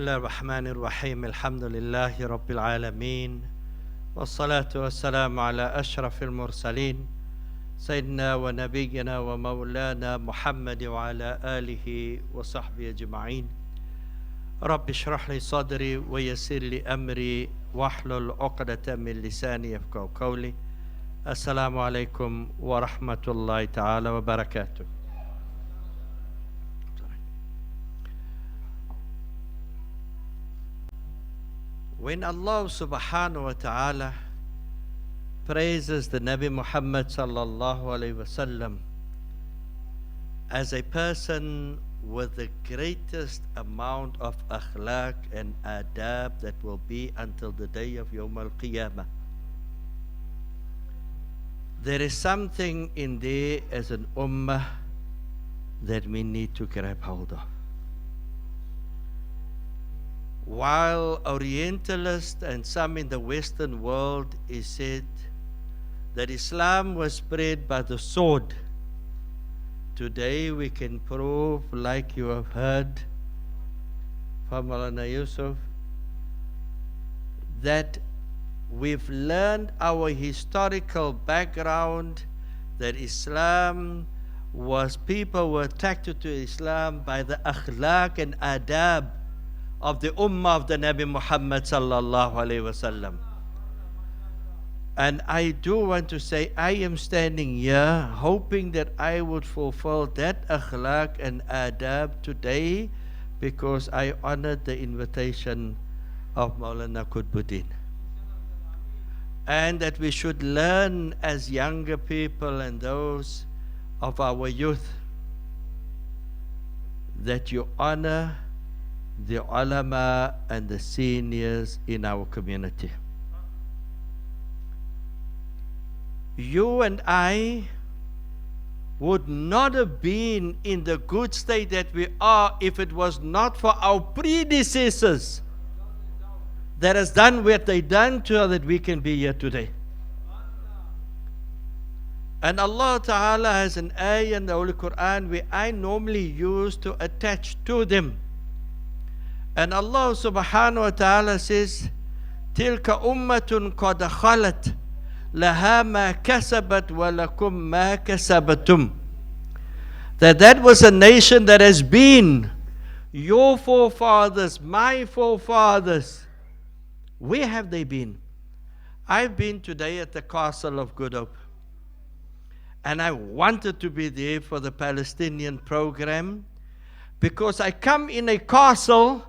الله الرحمن الرحيم الحمد لله رب العالمين والصلاة والسلام على أشرف المرسلين سيدنا ونبينا ومولانا محمد وعلى آله وصحبه أجمعين. رب اشرح لي صدري ويسر لي أمري واحلل عقدة من لساني يفقهوا قولي. السلام عليكم ورحمة الله تعالى وبركاته. When Allah subhanahu wa ta'ala praises the Nabi Muhammad sallallahu alayhi wa sallam as a person with the greatest amount of akhlaq and adab that will be until the day of Yawm al-Qiyamah, there is something in there as an ummah that we need to grab hold of. While Orientalists and some in the Western world is said that Islam was spread by the sword, today we can prove, like you have heard from Maulana Yusuf, that we've learned our historical background, that Islam was, people were attracted to Islam by the akhlaq and adab of the ummah of the Nabi Muhammad sallallahu alayhi wasallam. And I do want to say, I am standing here hoping that I would fulfill that akhlaq and adab today, because I honored the invitation of Maulana Qutbuddin. And that we should learn as younger people and those of our youth that you honor the ulama and the seniors in our community. You and I would not have been in the good state that we are if it was not for our predecessors that has done what they done so that we can be here today. And Allah Ta'ala has an ayah in the Holy Quran where I normally use to attach to them. And Allah subhanahu wa ta'ala says, Tilka ummatun qad khalat laha ma kasabat wa lakum ma kasabatum. That was a nation that has been, your forefathers, my forefathers. Where have they been? I've been today at the Castle of Good Hope. And I wanted to be there for the Palestinian program, because I come in a castle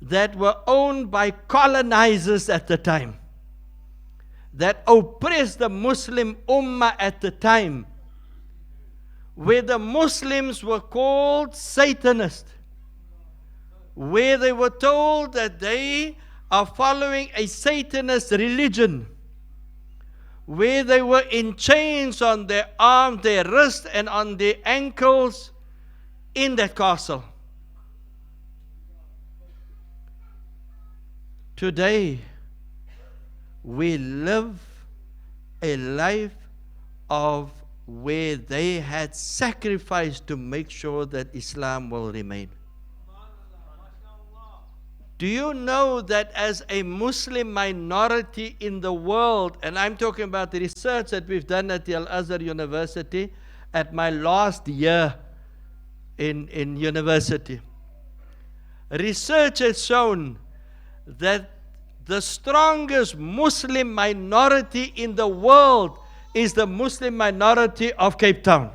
that were owned by colonizers at the time, that oppressed the Muslim ummah at the time, where the Muslims were called Satanists, where they were told that they are following a Satanist religion, where they were in chains on their arms, their wrists, and on their ankles in that castle. Today, we live a life of where they had sacrificed to make sure that Islam will remain. Do you know that as a Muslim minority in the world, and I'm talking about the research that we've done at the Al-Azhar University at my last year in university, research has shown that the strongest Muslim minority in the world is the Muslim minority of Cape Town.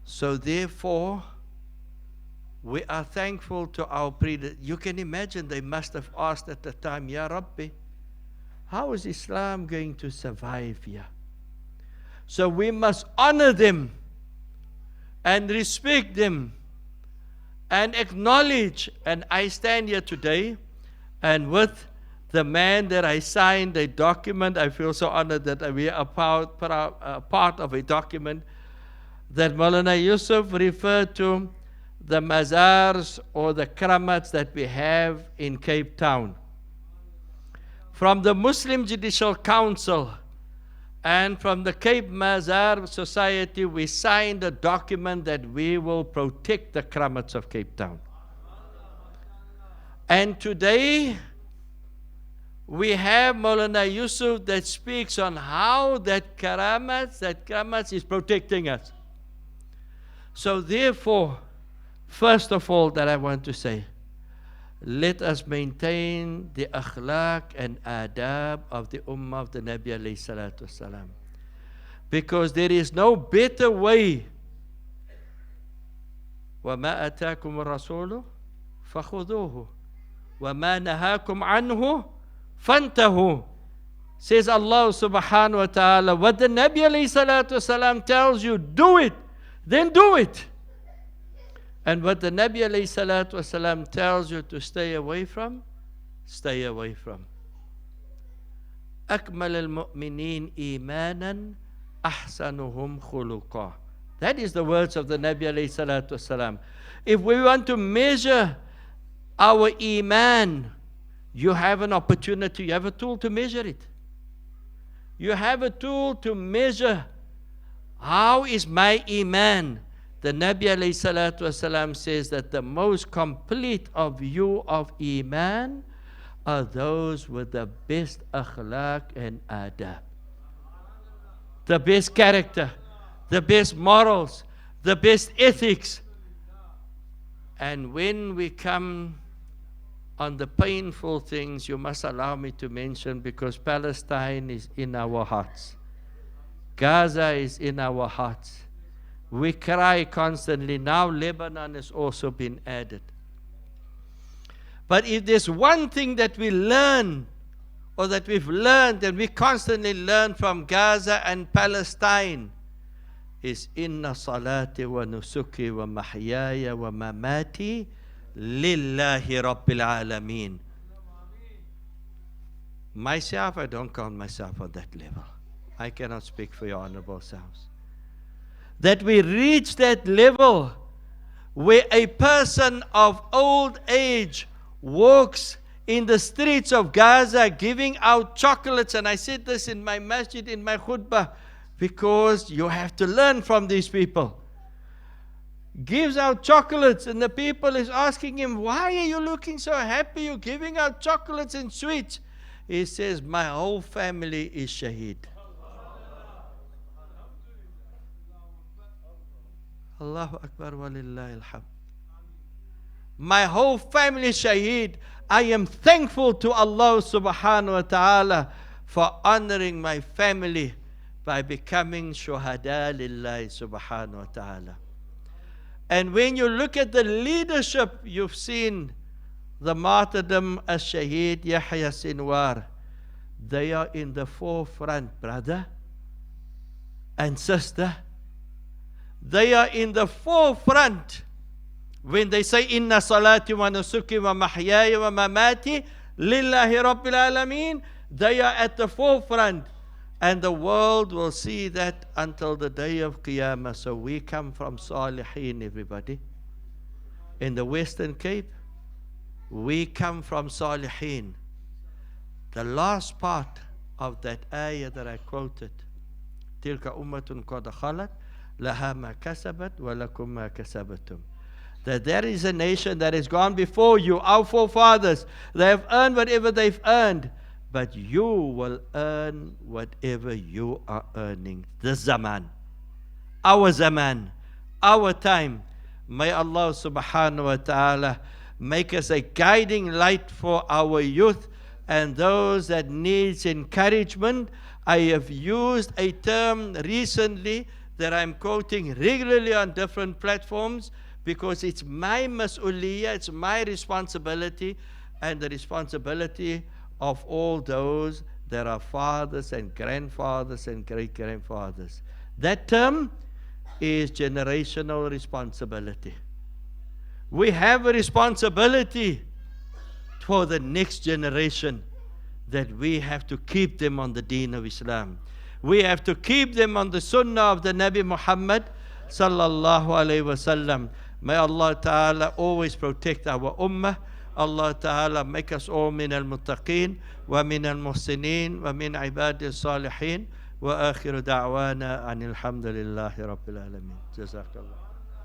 So therefore, we are thankful to our predecessors. You can imagine they must have asked at the time, Ya Rabbi, how is Islam going to survive here? So we must honor them and respect them and acknowledge. And I stand here today, and with the man that I signed a document, I feel so honored that we are part of a document that Maulana Yusuf referred to the mazars or the kramats that we have in Cape Town. From the Muslim Judicial Council, And from the Cape Mazar Society, we signed a document that we will protect the Kramats of Cape Town. And today, we have Maulana Yusuf that speaks on how that Kramats is protecting us. So therefore, first of all that I want to say, let us maintain the akhlaq and adab of the ummah of the Nabi alayhi salatu wasalam. Because there is no better way. وَمَا أَتَاكُمُ الرَّسُولُ فَخُذُوهُ وَمَا نَهَاكُمْ عَنْهُ فَانْتَهُ. Says Allah subhanahu wa ta'ala, what the Nabi alayhi salatu wasalam tells you, do it, then do it. And what the Nabi alayhi salatu wasalam tells you to stay away from, stay away from. أَكْمَلَ الْمُؤْمِنِينَ إِيمَانًا أَحْسَنُهُمْ خُلُقًا. That is the words of the Nabi alayhi salatu wasalam. If we want to measure our iman, you have an opportunity, you have a tool to measure it. You have a tool to measure how is my iman. The Nabi alayhi salatu wasalam says that the most complete of you of iman are those with the best akhlaq and adab. The best character, the best morals, the best ethics. And when we come on the painful things, you must allow me to mention, because Palestine is in our hearts. Gaza is in our hearts. We cry constantly. Now Lebanon has also been added. But if there's one thing that we learn, or that we've learned, and we constantly learn from Gaza and Palestine, is inna salati wa nusuki wa mahyaya wa mamati lillahi rabbil alameen. Myself, I don't count myself on that level. I cannot speak for your honorable selves. That we reach that level where a person of old age walks in the streets of Gaza giving out chocolates. And I said this in my masjid, in my khutbah, because you have to learn from these people. Gives out chocolates, and the people is asking him, why are you looking so happy? You're giving out chocolates and sweets. He says, my whole family is shaheed. Allahu Akbar wa lillahi alhamd. My whole family shaheed. I am thankful to Allah subhanahu wa ta'ala for honoring my family by becoming shuhada lillahi subhanahu wa ta'ala. And when you look at the leadership, you've seen the martyrdom as Shaheed Yahya Sinwar. They are in the forefront, brother and sister. They are in the forefront when they say inna salati wa nusuki wa mahyaya wa mamati lillahi rabbil alameen. They are at the forefront, and the world will see that until the day of Qiyamah. So we come from Salihin, everybody. In the Western Cape, we come from Salihin. The last part of that ayah that I quoted, tilka ummatun qad khalat laha ma kasabat wa lakum ma kasabatum. That there is a nation that has gone before you, our forefathers. They have earned whatever they've earned, but you will earn whatever you are earning. This zaman, our time. May Allah subhanahu wa ta'ala make us a guiding light for our youth and those that needs encouragement. I have used a term recently that I'm quoting regularly on different platforms, because it's my mas'uliyah, it's my responsibility, and the responsibility of all those that are fathers and grandfathers and great-grandfathers. That term is generational responsibility. We have a responsibility for the next generation, that we have to keep them on the deen of Islam. We have to keep them on the sunnah of the Nabi Muhammad sallallahu alayhi wa sallam. May Allah Ta'ala always protect our ummah. Allah Ta'ala make us all min al-muttaqeen wa min al-muhsineen wa min ibadi al-salihin وآخر دعوانا أن الحمد لله رب العالمين. جزاك الله.